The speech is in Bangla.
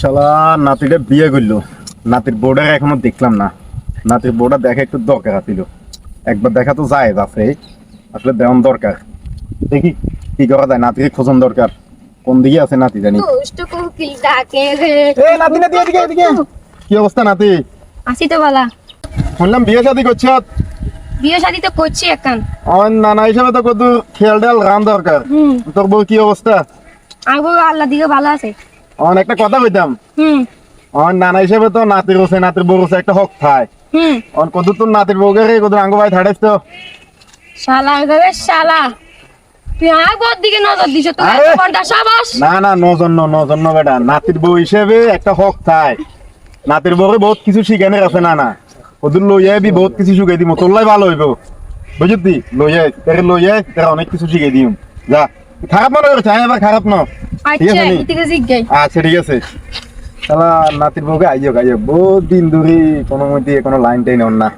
শালা নাতিটা বিয়ে করলো, নাতির বউটা এখনো দেখলাম না। নাতির বউটা দেখা একটু দরকার ছিল, একবার দেখা তো যায় আছে, আসলে দেওয়ান দরকার। দেখি কি করা যায়, নাতিকে খোঁজন দরকার। কোন দিকে আছে নাতি জানি। দুষ্ট কোকিল ডাকে রে। নাতি নাতি এদিকে এদিকে। কি অবস্থা নাতি? আসি তো বালা। শুনলাম বিয়ে শাদী করছ। বিয়ে শাদি তো করছি এখন। আমার নানা হিসাবে তো কত খেয়াল টেয়াল রান দরকার। তোর বউ কি অবস্থা? আগো আল্লাহ দিকে ভালো আছে। আমার একটা কথা কইতাম, হুম আমার নানা হিসাবে তো নাতির হোসে নাতির বউ হোসে একটা হক থায়। হুম অন কত তোর নাতির বউকে রে কত আঙ্গ ভাই থাড়াইছ তো। শালা গরে শালা। তুই আগোর দিকে নজর দিছ তুই আরে! এত ঘন্টা সাবাস। না না নজন্য বেটা, নাতির বউ হিসেবে একটা হক থায়। নাতির বউকে বহুত কিছু শিখানোর আছে না না, ওদের লইয়া বি বহুত কিছু শিখাই দিব, তোরলাই ভালো হইব বুঝতি। লইয়া তাকে লইয়া তারা অনেক কিছু শিখাই দিম। যা, খারাপ মনে করছে আমি আবার খারাপ ন। ঠিক আচ্ছা আছে নি? এদিকে জিজ্ঞাই। আচ্ছা ঠিক আছে। তাহলে নাতির বউকে আইও বহুত দিন ধরে কোনো মধ্যে কোনো লাইন টাইন না।